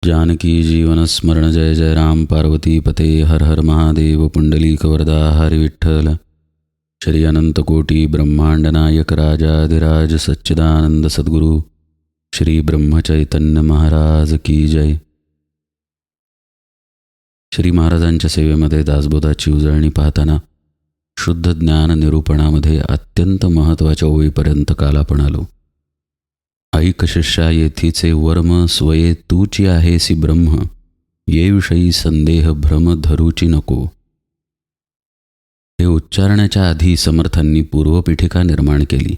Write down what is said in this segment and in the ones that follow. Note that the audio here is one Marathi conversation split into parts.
जानकी जीवन स्मरण जय जय राम पार्वती पते हर हर महादेव पुंडलीक वरदा हरि विठ्ठल. श्री अनंत कोटी ब्रह्मांड नायक राजाधिराज सच्चिदानंद सद्गुरु श्री ब्रह्मचैतन्य महाराज की जय. श्री महाराजांच्या सेवेमध्ये दासबोधाची उजळणी पाहताना शुद्ध ज्ञान निरूपणामध्ये अत्यंत महत्त्वाच्या ओळीपर्यंत काल आपण आलो. ऐक शिष्या येथीचे वर्म स्वये तूची आहेसी ब्रह्म, ये विषयी संदेह भ्रम धरूची नको. हे उच्चारण्याच्या आधी समर्थांनी पूर्वपीठिका निर्माण केली.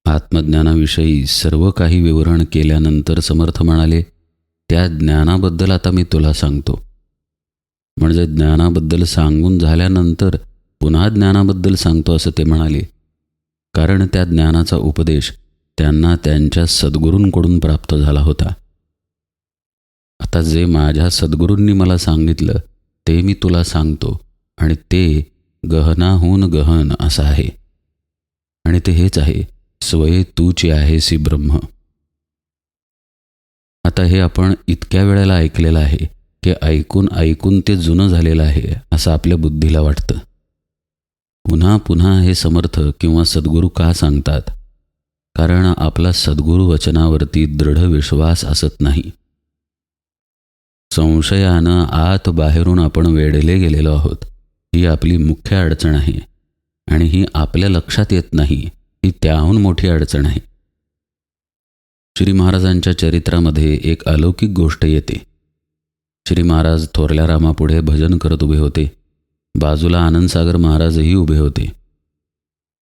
आत्मज्ञानाविषयी सर्व काही विवरण केल्यानंतर समर्थ म्हणाले, त्या ज्ञानाबद्दल आता मी तुला सांगतो. म्हणजे ज्ञानाबद्दल सांगून झाल्यानंतर पुन्हा ज्ञानाबद्दल सांगतो असं ते म्हणाले, कारण त्या ज्ञानाचा उपदेश त्यांना त्यांच्या सद्गुरूंकडून प्राप्त झाला होता. आता जे माझ्या सद्गुरूंनी मला सांगितलं ते मी तुला सांगतो, आणि ते गहनाहून गहन असं आहे. आणि ते हेच आहे, स्वये तूची आहेसी ब्रह्म. आता हे आपण इतक्या वेळेला ऐकलेलं आहे की ऐकून ऐकून ते जुनं झालेलं आहे असं आपल्या बुद्धीला वाटतं. पुन्हा पुन्हा हे समर्थ किंवा सद्गुरू का सांगतात? कारण आपला सद्गुरू वचनावरती दृढ विश्वास असत नाही. संशयानं आत बाहेरून आपण वेढले गेलेलो आहोत. ही आपली मुख्य अडचण आहे, आणि ही आपल्या लक्षात येत नाही. ही त्याहून मोठी अडचण आहे. श्री महाराजांच्या चरित्रामध्ये एक अलौकिक गोष्ट येते. श्री महाराज थोरल्या रामापुढे भजन करत उभे होते. बाजूला आनंदसागर महाराजही उभे होते.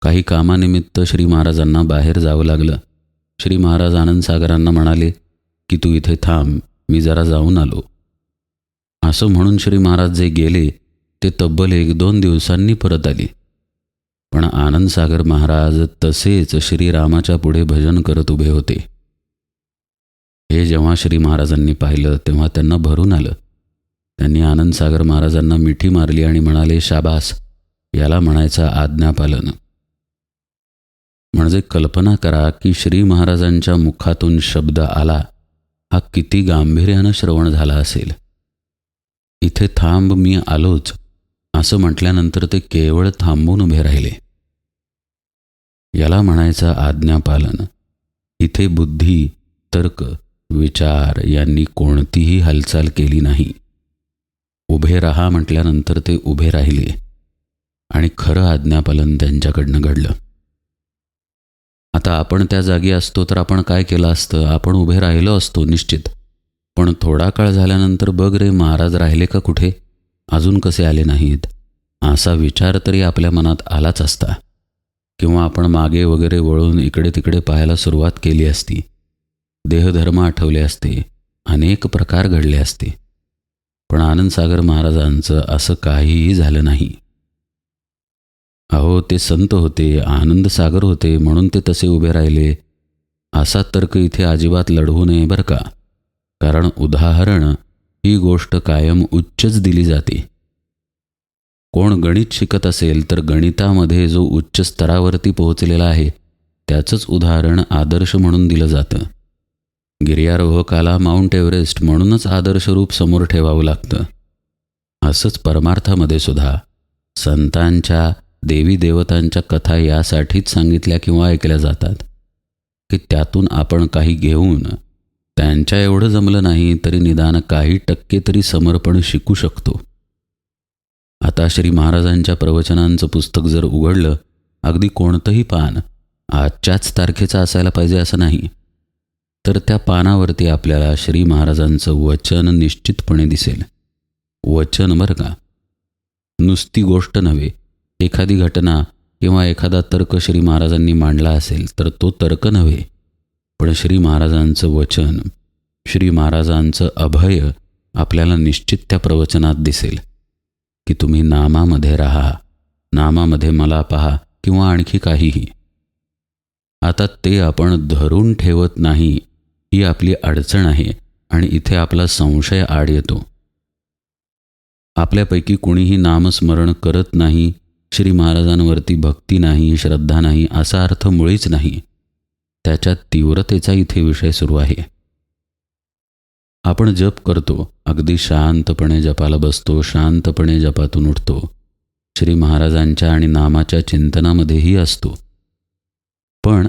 काही कामानिमित्त श्री महाराजांना बाहेर जावं लागलं. श्री महाराज आनंदसागरांना म्हणाले की तू इथे थांब, मी जरा जाऊन आलो. असं म्हणून श्री महाराज जे गेले ते तब्बल 1-2 दिवसांनी परत आले. पण आनंदसागर महाराज तसेच श्रीरामाच्या पुढे भजन करत उभे होते. हे जेव्हा श्री महाराजांनी पाहिलं तेव्हा त्यांना भरून आलं. त्यांनी आनंदसागर महाराजांना मिठी मारली आणि म्हणाले, शाबास, याला म्हणायचं आज्ञापालन. म्हणजे कल्पना करा की श्री महाराजांच्या मुखातून शब्द आला, हा किती गांभीर्यानं श्रवण झाला असेल. इथे थांब, मी आलोच असं म्हटल्यानंतर ते केवळ थांबून उभे राहिले. याला म्हणायचं आज्ञापालन. इथे बुद्धी, तर्क, विचार यांनी कोणतीही हालचाल केली नाही. उभे राहा म्हटल्यानंतर ते उभे राहिले, आणि खरं आज्ञापालन त्यांच्याकडनं घडलं. आता आपण त्या जागी असतो तर आपण काय केलं असतं? आपण उभे राहिलो असतो निश्चित. पण थोडा काळ झाल्यानंतर बघ रे, महाराज राहिले का कुठे? अजून कसे आले नाहीत? असा विचार तरी आपल्या मनात आलाच असता. किंवा आपण मागे वगैरे वळून इकडे तिकडे पाहायला सुरुवात केली असती. देहधर्म आठवले असते, अनेक प्रकार घडले असते. पण आनंदसागर महाराजांचं असं काहीही झालं नाही. अहो, ते संत होते, आनंदसागर होते, म्हणून ते तसे उभे राहिले असा तर्क इथे अजिबात लढवू नये बरं का. कारण उदाहरण ही गोष्ट कायम उच्चच दिली जाते. कोण गणित शिकत असेल तर गणितामध्ये जो उच्च स्तरावरती पोहोचलेला आहे त्याचंच उदाहरण आदर्श म्हणून दिलं जातं. गिर्यारोहकाला माउंट एव्हरेस्ट म्हणूनच आदर्श रूप समोर ठेवावं लागतं. असंच परमार्थामध्ये सुद्धा संतांच्या, देवी देवतांच्या कथा यासाठीच सांगितल्या किंवा ऐकल्या जातात की त्यातून आपण काही घेऊन, त्यांच्या एवढं जमलं नाही तरी निदान काही टक्के तरी समर्पण शिकू शकतो. आता श्री महाराजांच्या प्रवचनांचं पुस्तक जर उघडलं, अगदी कोणतंही पान आजच्याच तारखेचं असायला पाहिजे असं नाही, तर त्या पानावरती आपल्याला श्री महाराजांचं वचन निश्चितपणे दिसेल. वचन बरं का, नुसती गोष्ट नव्हे. एखादी घटना किंवा एखादा तर्क श्री महाराजांनी मांडला असेल तर तो तर्क नव्हे, पण श्री महाराजांचं वचन, श्री महाराजांचं अभय आपल्याला निश्चित त्या प्रवचनात दिसेल की तुम्ही नामामध्ये राहा, नामामध्ये मला पहा, किंवा आणखी काहीही. आता ते आपण धरून ठेवत नाही, ही आपली अडचण आहे, आणि इथे आपला संशय आड येतो. आपल्यापैकी कुणीही नामस्मरण करत नाही, श्री महाराजांवरती भक्ती नाही, श्रद्धा नाही असा अर्थ मुळीच नाही. त्याच्या तीव्रतेचा इथे विषय सुरू आहे. आपण जप करतो, अगदी शांतपणे जपाला बसतो, शांतपणे जपातून उठतो, श्री महाराजांच्या आणि नामाच्या चिंतनामध्येही असतो. पण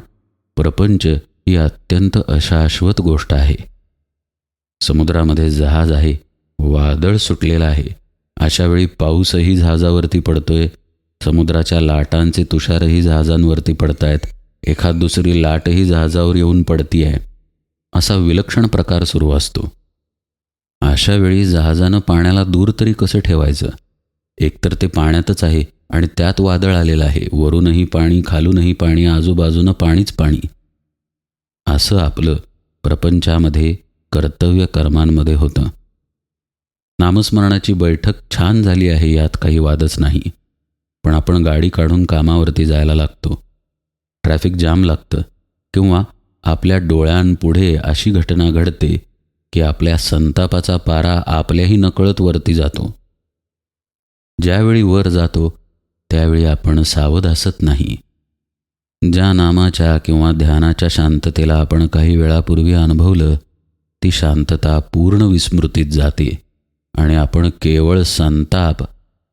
प्रपंच ही अत्यंत अशाश्वत गोष्ट आहे. समुद्रामध्ये जहाज आहे, वादळ सुटलेलं आहे, अशावेळी पाऊसही जहाजावरती पडतोय, समुद्राच्या लाटांचे तुषारही जहाजांवरती पडतायत, एखाद दुसरी लाटही जहाजावर येऊन पडती आहे, असा विलक्षण प्रकार सुरू असतो. अशावेळी जहाजानं पाण्याला दूर तरी कसं ठेवायचं? एकतर ते पाण्यातच आहे आणि त्यात वादळ आलेलं आहे, वरूनही पाणी, खालूनही पाणी, आजूबाजूनं पाणीच पाणी. असं आपलं प्रपंचामध्ये, कर्तव्य कर्मांमध्ये होतं. नामस्मरणाची बैठक छान झाली आहे, यात काही वादच नाही. पण आपण गाडी काढून कामावरती जायला लागतो, ट्रॅफिक जाम लागतं, किंवा आपल्या डोळ्यांपुढे अशी घटना घडते की आपल्या संतापाचा पारा आपल्याही नकळत वरती जातो. ज्यावेळी वर जातो त्यावेळी आपण सावध असत नाही. ज्या नामाच्या किंवा ध्यानाच्या शांततेला आपण काही वेळापूर्वी अनुभवलं, ती शांतता पूर्ण विस्मृतीत जाते आणि आपण केवळ संताप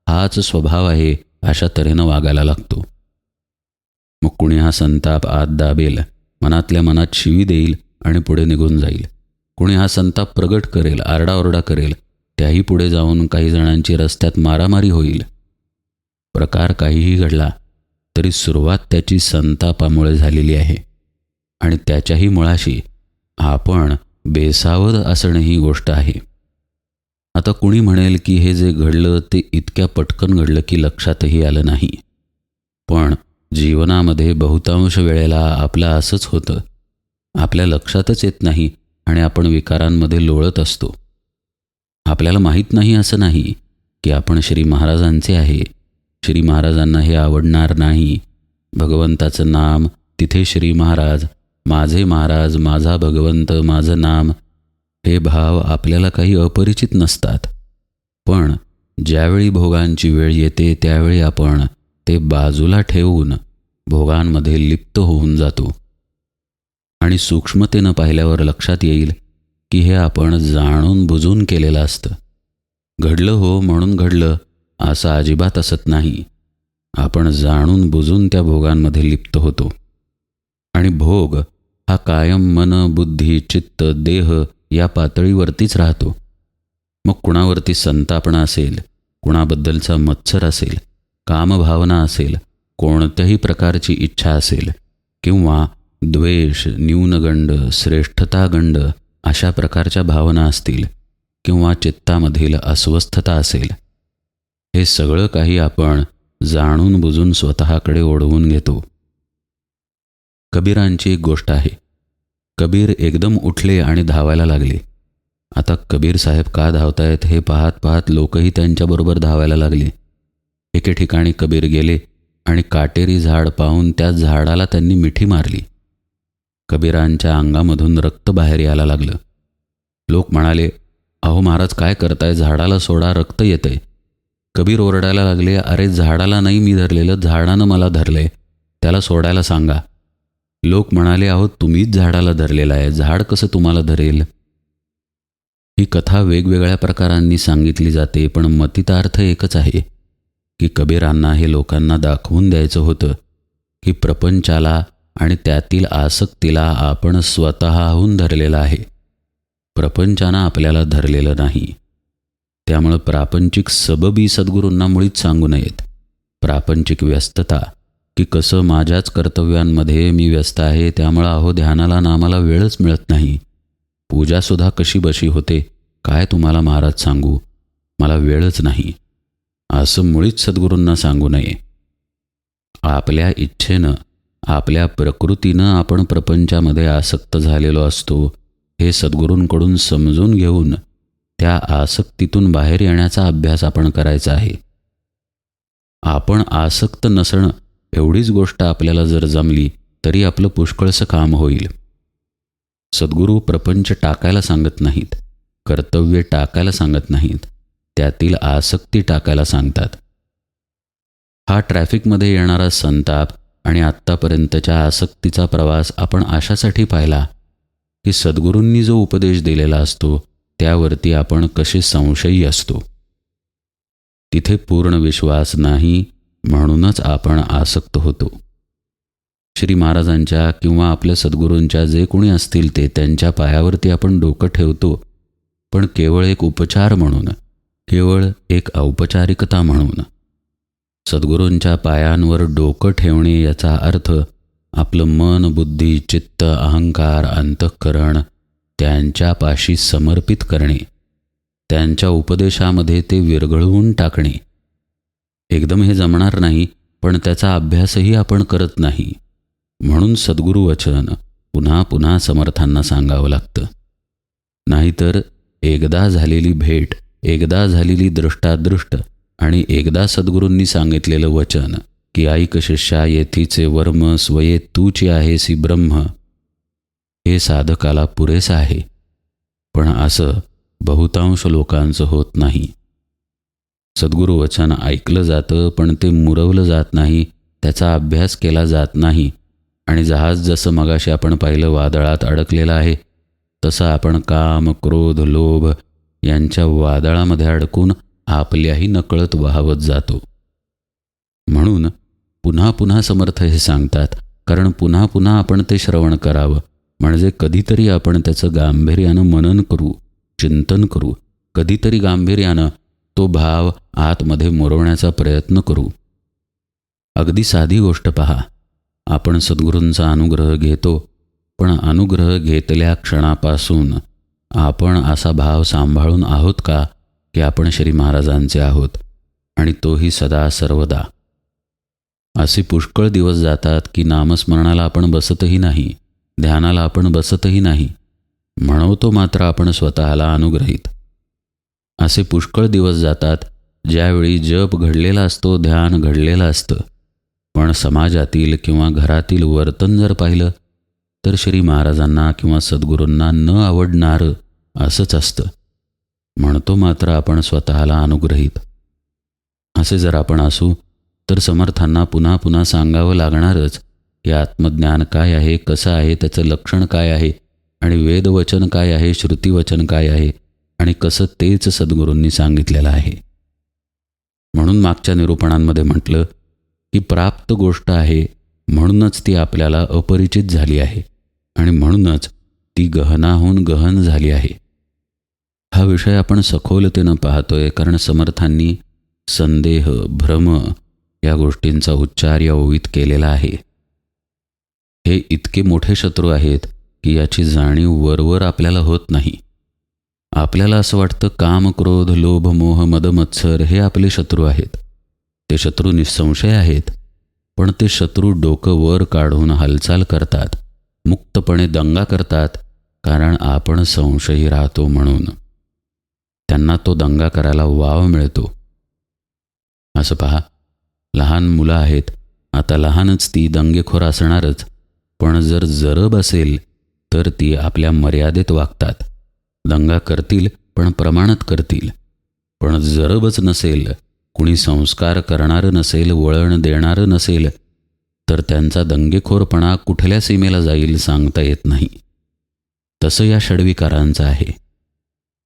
हाच स्वभाव आहे अशा तऱ्हेनं वागायला लागतो. मग कुणी हा संताप आत दाबेल, मनातल्या मनात शिवी देईल आणि पुढे निघून जाईल. कुणी हा संताप प्रगट करेल, आरडाओरडा करेल, त्याही पुढे जाऊन काही जणांची रस्त्यात मारामारी होईल. प्रकार काहीही घडला तरी सुरुवात त्याची संतापामुळे झालेली आहे आणि त्याच्याही मुळाशी आपण बेसावध असणं ही गोष्ट आहे. आता कुणी म्हणेल की हे जे घडलं ते इतक्या पटकन घडलं की लक्षातही आलं नाही. पण जीवनामध्ये बहुतांश वेळेला आपलं असंच होतं, आपल्या लक्षातच येत नाही आणि आपण विकारांमध्ये लोळत असतो. आपल्याला माहीत नाही असं नाही की आपण श्री महाराजांचे आहे, श्री महाराजांना हे आवडणार नाही. भगवंताचं नाम, तिथे श्री महाराज, माझे महाराज, माझा भगवंत, माझं नाम, हे भाव आपल्याला काही अपरिचित नसतात. पण ज्यावेळी भोगांची वेळ येते त्यावेळी आपण ते बाजूला ठेवून भोगांमध्ये लिप्त होऊन जातो आणि सूक्ष्मतेनं पाहिल्यावर लक्षात येईल की हे आपण जाणून बुजून केलेलं असतं. घडलं हो म्हणून घडलं असं अजिबात असत नाही. आपण जाणून बुजून त्या भोगांमध्ये लिप्त होतो आणि भोग हा कायम मन, बुद्धी, चित्त, देह या पातळीवरतीच राहतो. मग कुणावरती संतापणा असेल, कुणाबद्दलचा मत्सर असेल, कामभावना असेल, कोणत्याही प्रकारची इच्छा असेल, किंवा द्वेष, न्यूनगंड, श्रेष्ठतागंड अशा प्रकारच्या भावना असतील, किंवा चित्तामधील अस्वस्थता असेल, हे सगळं काही आपण जाणून बुजून स्वतःकडे ओढवून घेतो. कबीरांची एक गोष्ट आहे. कबीर एकदम उठले आणि धावायला लागले. आता कबीर साहेब का धावतायत हे पाहत पाहत लोकही त्यांच्याबरोबर धावायला लागले. एके ठिकाणी कबीर गेले आणि काटेरी झाड पाहून त्या झाडाला त्यांनी मिठी मारली. कबीरांच्या अंगामधून रक्त बाहेर यायला लागलं. लोक म्हणाले, अहो महाराज काय करताय, झाडाला सोडा, रक्त येतंय. कबीर ओरडायला लागले, अरे झाडाला नाही मी धरलेलं, झाडानं मला धरले, त्याला सोडायला सांगा. लोक म्हणाले, अहो तुम्हीच झाडाला धरलेला आहे, झाड कसं तुम्हाला धरेल. ही कथा वेगवेगळ्या प्रकारांनी सांगितली जाते, पण मतितार्थ एकच आहे की कबीरांना हे लोकांना दाखवून द्यायचं होतं की प्रपंचाला आणि त्यातील आसक्तीला आपण स्वतःहून धरलेला आहे, प्रपंचानं आपल्याला धरलेलं नाही. त्यामुळं प्रापंचिक सबबी सद्गुरूंना मुळीच सांगू नयेत. प्रापंचिक व्यस्तता की कसं माझ्याच कर्तव्यांमध्ये मी व्यस्त आहे, त्यामुळं अहो ध्यानाला नामाला वेळच मिळत नाही, पूजासुद्धा कशी बशी होते, काय तुम्हाला महाराज सांगू, मला वेळच नाही, असं मुळीच सद्गुरूंना सांगू नये. आपल्या इच्छेनं, आपल्या प्रकृतीनं आपण प्रपंचामध्ये आसक्त झालेलो असतो, हे सद्गुरूंकडून समजून घेऊन त्या आसक्तीतून बाहेर येण्याचा अभ्यास आपण करायचा आहे. आपण आसक्त नसणं एवढीच गोष्ट आपल्याला जर जमली तरी आपलं पुष्कळसं काम होईल. सद्गुरू प्रपंच टाकायला सांगत नाहीत, कर्तव्य टाकायला सांगत नाहीत, त्यातील आसक्ती टाकायला सांगतात. हा ट्रॅफिकमध्ये येणारा संताप आणि आत्तापर्यंतच्या आसक्तीचा प्रवास आपण अशासाठी पाहिला की सद्गुरूंनी जो उपदेश दिलेला असतो त्यावरती आपण कसे संशयी असतो. तिथे पूर्ण विश्वास नाही, म्हणूनच आपण आसक्त होतो. श्री महाराजांच्या किंवा आपल्या सद्गुरूंच्या जे कोणी असतील ते त्यांच्या पायावरती आपण डोकं ठेवतो, पण केवळ एक उपचार म्हणून, केवळ एक औपचारिकता म्हणून. सद्गुरूंच्या पायांवर डोकं ठेवणे याचा अर्थ आपलं मन, बुद्धी, चित्त, अहंकार, अंतःकरण त्यांच्यापाशी समर्पित करणे, त्यांच्या उपदेशामध्ये ते विरघळवून टाकणे. एकदम हे जमणार नाही, पण त्याचा अभ्यासही आपण करत नाही. म्हणून सद्गुरू वचन पुन्हा पुन्हा समर्थांना सांगावं लागतं. नाहीतर एकदा झालेली भेट, एकदा झालेली दृष्टादृष्ट आणि एकदा सद्गुरूंनी सांगितलेलं वचन की ऐक शिष्या येथीचे वर्म स्वये तूची आहेसी ब्रह्म, हे साधकाला पुरेसं आहे. पण असं बहुतांश लोकांचं होत नाही. सद्गुरू वचन ऐकलं जातं, पण ते मुरवलं जात नाही, त्याचा अभ्यास केला जात नाही. आणि जहाज जसं मगाशी आपण पाहिलं वादळात अडकलेलं आहे, तसं आपण काम, क्रोध, लोभ यांच्या वादळामध्ये अडकून आपल्याही नकळत वाहवत जातो. म्हणून पुन्हा पुन्हा समर्थ हे सांगतात, कारण पुन्हा पुन्हा आपण ते श्रवण करावं, म्हणजे कधीतरी आपण त्याचं गांभीर्यानं मनन करू, चिंतन करू, कधीतरी गांभीर्यानं तो भाव आतमध्ये मुरवण्याचा प्रयत्न करू. अगदी साधी गोष्ट पहा, आपण सद्गुरूंचा अनुग्रह घेतो, पण अनुग्रह घेतल्या क्षणापासून आपण असा भाव सांभाळून आहोत का की आपण श्री महाराजांचे आहोत, आणि तोही सदा सर्वदा. असे पुष्कळ दिवस जातात की नामस्मरणाला आपण बसतही नाही, ध्यानाला आपण बसतही नाही, म्हणवतो मात्र आपण स्वतःला अनुग्रहित. असे पुष्कळ दिवस जातात ज्यावेळी जप घडलेला असतो, ध्यान घडलेलं असतं, पण समाजातील किंवा घरातील वर्तन जर पाहिलं तर श्री महाराजांना किंवा सद्गुरूंना न आवडणारं असंच असतं. म्हणतो मात्र आपण स्वतःला अनुग्रहित. असे जर आपण असू तर समर्थांना पुन्हा पुन्हा सांगावं लागणारच की आत्मज्ञान काय आहे, कसं आहे, त्याचं लक्षण काय आहे, आणि वेदवचन काय आहे, श्रुतिवचन काय आहे, आणि कसं तेच सद्गुरूंनी सांगितलेलं आहे. म्हणून मागच्या निरूपणांमध्ये म्हटलं की प्राप्त गोष्ट आहे, म्हणूनच ती आपल्याला अपरिचित झाली आहे, आणि म्हणूनच ती गहनाहून गहन झाली आहे. हा विषय आपण सखोलतेनं पाहतोय, कारण समर्थांनी संदेह, भ्रम या गोष्टींचा उच्चार या ओवीत केलेला आहे. हे इतके मोठे शत्रू आहेत की याची जाणीव वरवर आपल्याला होत नाही. आपल्याला असं वाटतं काम, क्रोध, लोभ, मोह, मद, मत्सर हे आपले शत्रू आहेत. ते शत्रू निसंशय आहेत, पण ते शत्रू डोकं वर काढून हालचाल करतात, मुक्तपणे दंगा करतात, कारण आपण संशयी राहतो म्हणून. त्यांना तो दंगा करायला वाव मिळतो. असं पहा, लहान मुलं आहेत, आता लहानच ती दंगेखोर असणारच, पण जर जरब असेल तर ती आपल्या मर्यादेत वागतात. दंगा करतील पण प्रमाणात करतील. पण जरबच नसेल, कुणी संस्कार करणारं नसेल, वळण देणारं नसेल, तर त्यांचा दंगेखोरपणा कुठल्या सीमेला जाईल सांगता येत नाही. तसं या षड्विकारांचं आहे.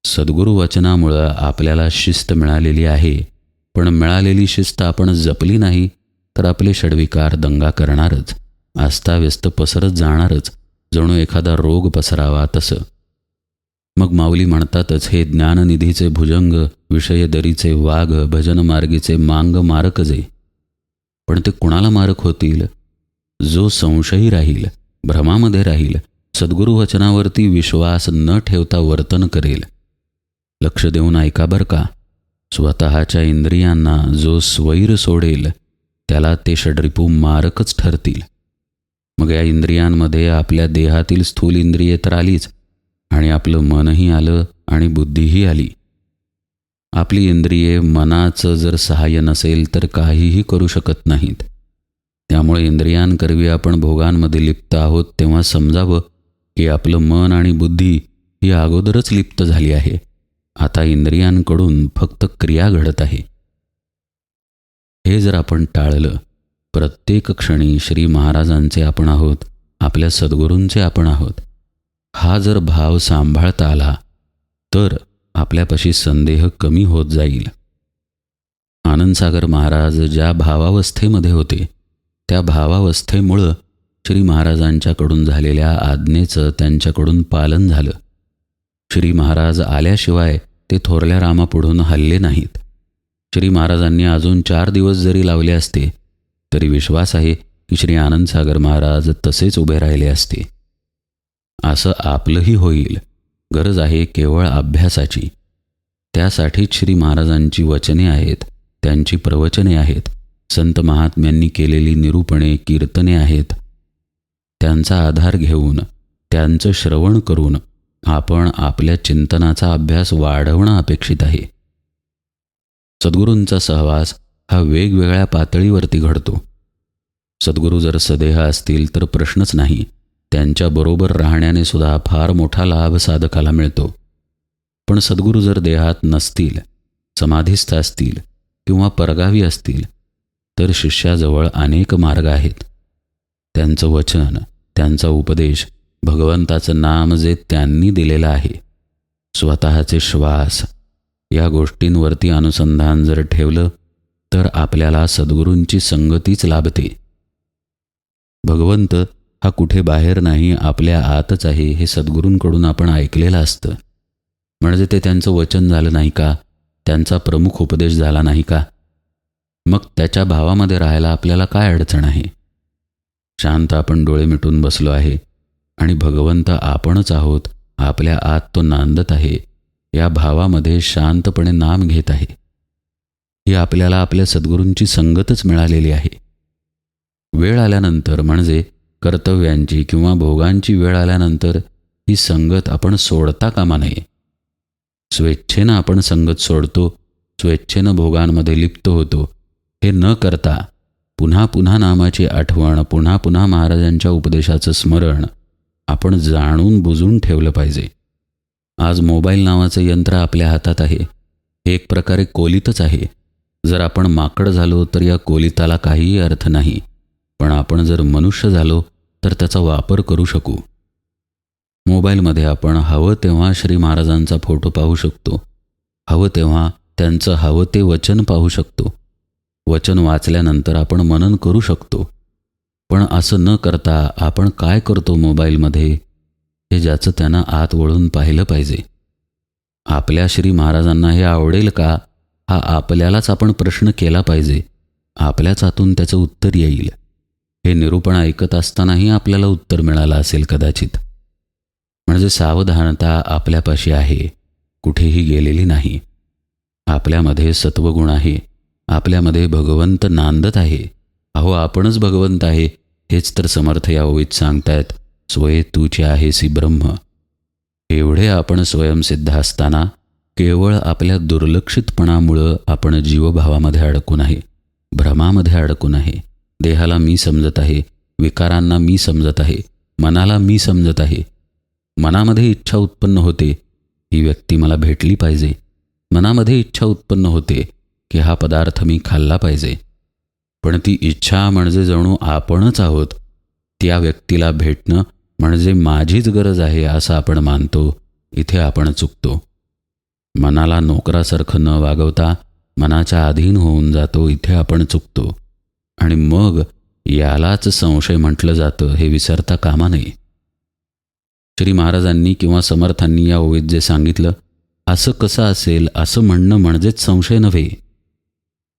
सद्गुरू वचनामुळं आपल्याला शिस्त मिळालेली आहे, पण मिळालेली शिस्त आपण जपली नाही तर आपले षड्विकार दंगा करणारच, अस्ताव्यस्त पसरत जाणारच, जणू एखादा रोग पसरावा तसं. मग माऊली म्हणतातच, हे ज्ञाननिधीचे भुजंग, विषयदरीचे वाघ, भजन मार्गीचे मांग मारक जे. पण ते कुणाला मारक होतील? जो संशयी राहील, भ्रमामध्ये राहील, सद्गुरू वचनावरती विश्वास न ठेवता वर्तन करेल. लक्ष देऊन ऐका बरं का. स्वतःच्या इंद्रियांना जो स्वैर सोडेल त्याला ते षड्रिपू मारकच ठरतील. मग या इंद्रियांमध्ये आपल्या देहातील स्थूल इंद्रिये तर आलीच, आणि आपलं मनही आलं आणि बुद्धीही आली. आपली इंद्रिये मनाचं जर सहाय्य नसेल तर काहीही करू शकत नाहीत. त्यामुळे इंद्रियांकरवी आपण भोगांमध्ये लिप्त आहोत तेव्हा समजावं की आपलं मन आणि बुद्धी ही अगोदरच लिप्त झाली आहे. आता इंद्रियांकडून फक्त क्रिया घडत आहे. हे जर आपण टाळलं, प्रत्येक क्षणी श्री महाराजांचे आपण आहोत, आपल्या सद्गुरूंचे आपण आहोत, हा जर भाव सांभाळता आला तर आपल्यापाशी संदेह कमी होत जाईल. आनंदसागर महाराज ज्या भावावस्थेमध्ये होते त्या भावावस्थेमुळं श्री महाराजांच्याकडून झालेल्या आज्ञेचं त्यांच्याकडून पालन झालं. श्री महाराज आल्याशिवाय ते थोरल्या रामापुढून हलले नाहीत. श्री महाराजांनी अजून 4 दिवस जरी लावले असते तरी विश्वास आहे की श्री आनंदसागर महाराज तसेच उभे राहिले असते. असं आपलंही होईल. गरज आहे केवळ अभ्यासाची. त्यासाठीच श्री महाराजांची वचने आहेत, त्यांची प्रवचने आहेत, संत महात्म्यांनी केलेली निरूपणे कीर्तने आहेत. त्यांचा आधार घेऊन त्यांचं श्रवण करून आपण आपल्या चिंतनाचा अभ्यास वाढवणं अपेक्षित आहे. सद्गुरूंचा सहवास हा वेगवेगळ्या पातळीवरती घडतो. सद्गुरू जर सदेह असतील तर प्रश्नच नाही. त्यांच्याबरोबर राहण्याने सुद्धा फार मोठा लाभ साधकाला मिळतो. पण सद्गुरू जर देहात नसतील, समाधीस्थ असतील किंवा परगावी असतील तर शिष्याजवळ अनेक मार्ग आहेत. त्यांचं वचन, त्यांचा उपदेश, भगवंताचं नाम जे त्यांनी दिलेलं आहे, स्वतःचे श्वास, या गोष्टींवरती अनुसंधान जर ठेवलं तर आपल्याला सद्गुरूंची संगतीच लाभते. भगवंत हा कुठे बाहेर नाही, आपल्या आतच आहे हे सद्गुरूंकडून आपण ऐकलेलं असतं. म्हणजे ते त्यांचं वचन झालं नाही का? त्यांचा प्रमुख उपदेश झाला नाही का? मग त्याच्या भावामध्ये राहायला आपल्याला काय अडचण आहे? शांत आपण डोळे मिटून बसलो आहे आणि भगवंत आपणच आहोत, आपल्या आत तो नांदत आहे, या भावामध्ये शांतपणे नाम घेत आहे. ही आपल्याला आपल्या सद्गुरूंची संगतच मिळालेली आहे. वेळ आल्यानंतर म्हणजे कर्तव्यांची किंवा भोगांची वेळ आल्यानंतर ही संगत आपण सोडता कामा नये. स्वेच्छेनं आपण संगत सोडतो, स्वेच्छेनं भोगांमध्ये लिप्त होतो. हे न करता पुन्हा पुन्हा नामाची आठवण, पुन्हा पुन्हा महाराजांच्या उपदेशाचं स्मरण आपण जाणून बुजून ठेवलं पाहिजे. आज मोबाईल नावाचं यंत्र आपल्या हातात आहे. हे एक प्रकारे कोलीतच आहे. जर आपण माकड झालो तर या कोलिताला काहीही अर्थ नाही. पण आपण जर मनुष्य झालो तर त्याचा वापर करू शकू. मोबाईलमध्ये आपण हवं तेव्हा श्री महाराजांचा फोटो पाहू शकतो. हवं तेव्हा त्यांचं हवं ते वचन पाहू शकतो. वचन वाचल्यानंतर आपण मनन करू शकतो. पण असं न करता आपण काय करतो मोबाईलमध्ये, हे ज्याचं त्यानं आत वळून पाहिलं पाहिजे. आपल्या श्री महाराजांना हे आवडेल का, हा आपल्यालाच आपण प्रश्न केला पाहिजे. आपल्याच हातून त्याचं उत्तर येईल. हे निरूपण ऐकत असतानाही आपल्याला उत्तर मिळालं असेल कदाचित. म्हणजे सावधानता आपल्यापाशी आहे, कुठेही गेलेली नाही. आपल्यामध्ये सत्वगुण आहे, आपल्यामध्ये भगवंत नांदत आहे. अहो आपणच भगवंत आहे, हेच तर समर्थ या ओवीत सांगतायत. स्वये तूचे आहेसी ब्रह्म. एवढे आपण स्वयंसिद्ध असताना केवळ आपल्या दुर्लक्षितपणामुळं आपण जीवभावामध्ये अडकून आहे, भ्रमामध्ये अडकून आहे. देहाला मी समजत आहे, विकारांना मी समजत आहे, मनाला मी समजत आहे. मनामध्ये इच्छा उत्पन्न होते, ही व्यक्ती मला भेटली पाहिजे. मनामध्ये इच्छा उत्पन्न होते की हा पदार्थ मी खाल्ला पाहिजे. पण ती इच्छा म्हणजे जणू आपणच आहोत. त्या व्यक्तीला भेटणं म्हणजे माझीच गरज आहे असं आपण मानतो. इथे आपण चुकतो. मनाला नोकरासारखं न वागवता मनाच्या अधीन होऊन जातो, इथे आपण चुकतो. आणि मग यालाच संशय म्हटलं जातं, हे विसरता कामा नये. श्री महाराजांनी किंवा समर्थांनी या ओवीत जे सांगितलं, असं कसं असेल असं म्हणणं म्हणजेच संशय नव्हे.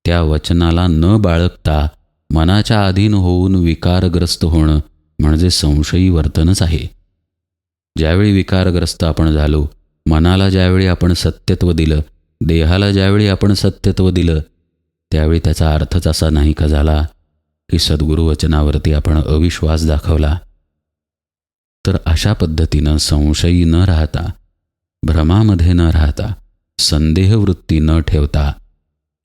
त्या वचनाला न बाळगता मनाच्या अधीन होऊन विकारग्रस्त होणं म्हणजे संशयी वर्तनच आहे. ज्यावेळी विकारग्रस्त आपण झालो, मनाला ज्यावेळी आपण सत्यत्व दिलं, देहाला ज्यावेळी आपण सत्यत्व दिलं, त्यावेळी त्याचा अर्थच असा नाही का झाला की सद्गुरुवचनावरती आपण अविश्वास दाखवला. तर अशा पद्धतीनं संशयी न राहता, भ्रमामध्ये न राहता, संदेहवृत्ती न ठेवता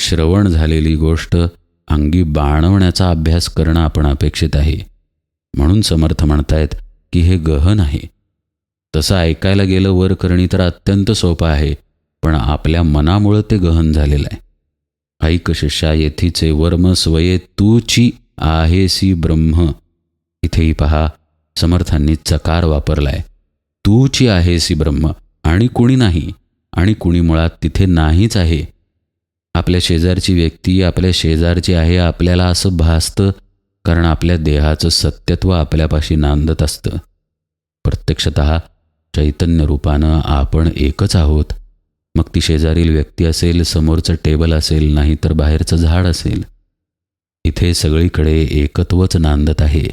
श्रवण झालेली गोष्ट अंगी बाणवण्याचा अभ्यास करणं आपण अपेक्षित आहे. म्हणून समर्थ म्हणतायत की हे गहन आहे. तसं ऐकायला गेलं वरकरणी तर अत्यंत सोपं आहे, पण आपल्या मनामुळं ते गहन झालेलं आहे. ऐक शिष्या येथीचे वर्म स्वये तूची आहेसी ब्रह्म. इथेही पहा, समर्थांनी चकार वापरलाय. तूची आहेसी ब्रह्म आणि कुणी नाही. आणि कुणी मुळात तिथे नाहीच आहे. आपल्या शेजारची व्यक्ती आपल्या शेजारची आहे आपल्याला असं भासतं, कारण आपल्या देहाचं सत्यत्व आपल्यापाशी नांदत असतं. प्रत्यक्षतः चैतन्य रूपानं आपण एकच आहोत. मग ती शेजारील व्यक्ती असेल, समोरचं टेबल असेल, नाही तर बाहेरचं झाड असेल. इथे सगळीकडे एकत्वच नांदत आहे.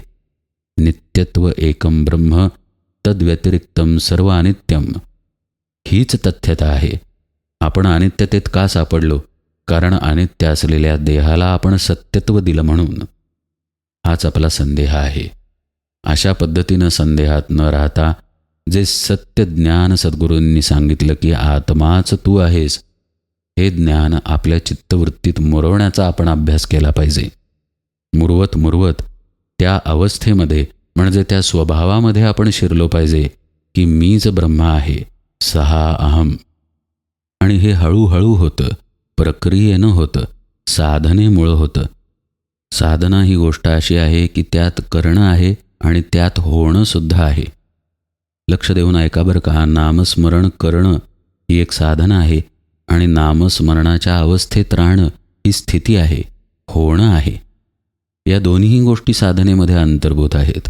नित्यत्व एकम ब्रह्म तद्व्यतिरिक्तम सर्व अनित्यम. हीच तथ्यता आहे. आपण अनित्यतेत का सापडलो? कारण अनित्य असलेल्या देहाला आपण सत्यत्व दिलं म्हणून. हाच आपला संदेह आहे. अशा पद्धतीनं संदेहात न राहता जे सत्य ज्ञान सद्गुरूंनी सांगितलं की आत्माच तू आहेस, हे ज्ञान आपल्या चित्तवृत्तीत मुरवण्याचा आपण अभ्यास केला पाहिजे. मुरवत मुरवत त्या अवस्थेमध्ये म्हणजे त्या स्वभावामध्ये आपण शिरलो पाहिजे की मीच ब्रह्म आहे, सहा अहम. आणि हे हळूहळू होतं, प्रक्रियेनं होतं, साधनेमुळं होतं. साधना ही गोष्ट अशी आहे की त्यात करणं आहे आणि त्यात होणं सुद्धा आहे. लक्ष देऊन ऐका बरं का. नामस्मरण करणं ही एक साधना आहे आणि नामस्मरणाच्या अवस्थेत राहणं ही स्थिती आहे, होणं आहे. या दोन्ही गोष्टी साधनेमध्ये अंतर्भूत आहेत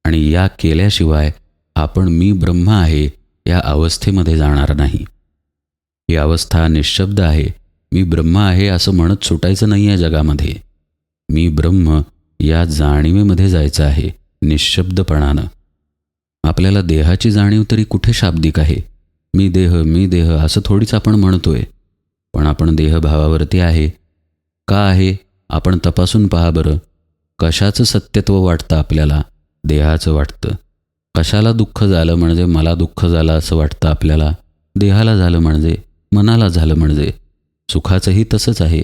आणि या केल्याशिवाय आपण मी ब्रह्म आहे या अवस्थेमध्ये जाणार नाही. ही अवस्था निःशब्द आहे. मी ब्रह्म आहे असं म्हणत सुटायचं नाही आहे जगामध्ये. मी ब्रह्म या जाणीवेमध्ये जायचं आहे निःशब्दपणानं. आपल्याला देहाची जाणीव तरी कुठे शाब्दिक आहे? मी देह असं थोडीच आपण म्हणतोय. पण आपण देहभावावरती आहे का आहे? आपण तपासून पहा बरं. कशाचं सत्यत्व वाटतं आपल्याला? देहाचं वाटतं. कशाला दुःख झालं म्हणजे मला दुःख झालं असं वाटतं आपल्याला? देहाला झालं म्हणजे, मनाला झालं म्हणजे. सुखाचंही तसंच आहे.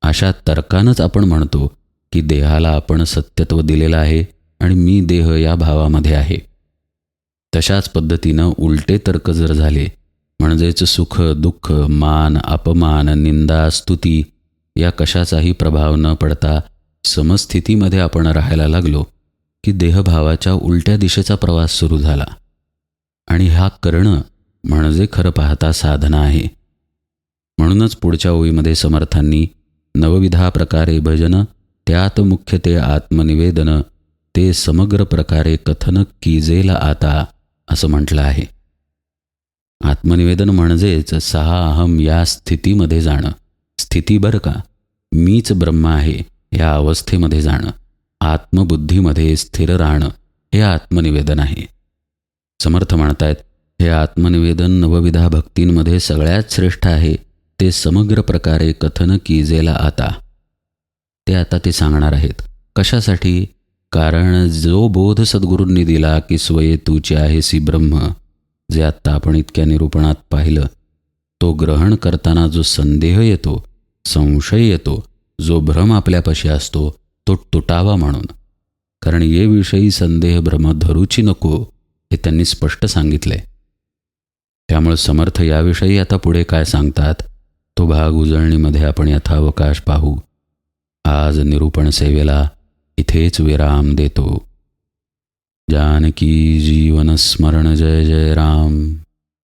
अशा तर्कानंच आपण म्हणतो की देहाला आपण सत्यत्व दिलेलं आहे आणि मी देह या भावामध्ये आहे. तशाच पद्धतीनं उलटे तर्क जर झाले, म्हणजेच सुख दुःख, मान अपमान, निंदा स्तुती या कशाचाही प्रभाव न पडता समस्थितीमध्ये आपण राहायला लागलो की देहभावाच्या उलट्या दिशेचा प्रवास सुरू झाला. आणि हा करणं म्हणजे खरं पाहता साधना आहे. म्हणूनच पुढच्या ओळीमध्ये समर्थांनी नवविधा प्रकारे भजन, त्यात मुख्य ते आत्मनिवेदन, ते समग्र प्रकारे कथन कीजेल आता असं म्हटलं आहे. आत्मनिवेदन म्हणजेच सहा अहम या स्थितीमध्ये जाणं. स्थिती बरं का, मीच ब्रह्म आहे या अवस्थेमध्ये जाणं, आत्मबुद्धीमध्ये स्थिर राहणं, हे आत्मनिवेदन आहे. समर्थ म्हणतायत हे आत्मनिवेदन नवविधा भक्तींमध्ये सगळ्यात श्रेष्ठ आहे. ते समग्र प्रकारे कथन कीजेला आता. ते आता ते सांगणार आहेत. कशासाठी? कारण जो बोध सद्गुरूंनी दिला की स्वये तूचे आहेसी ब्रह्म, जे आत्ता आपण इतक्या निरूपणात पाहिलं, तो ग्रहण करताना जो संदेह येतो, संशय येतो, जो भ्रम आपल्यापाशी असतो, तो तुटावा म्हणून. कारण ये विषयी संदेह भ्रम धरूची नको हे त्यांनी स्पष्ट सांगितले. त्यामुळे समर्थ याविषयी आता पुढे काय सांगतात तो भाग उजळणीमध्ये आपण यथावकाश पाहू. आज निरूपण सेवेला इथेच विराम देतो. जानकी जीवन स्मरण जय जय राम.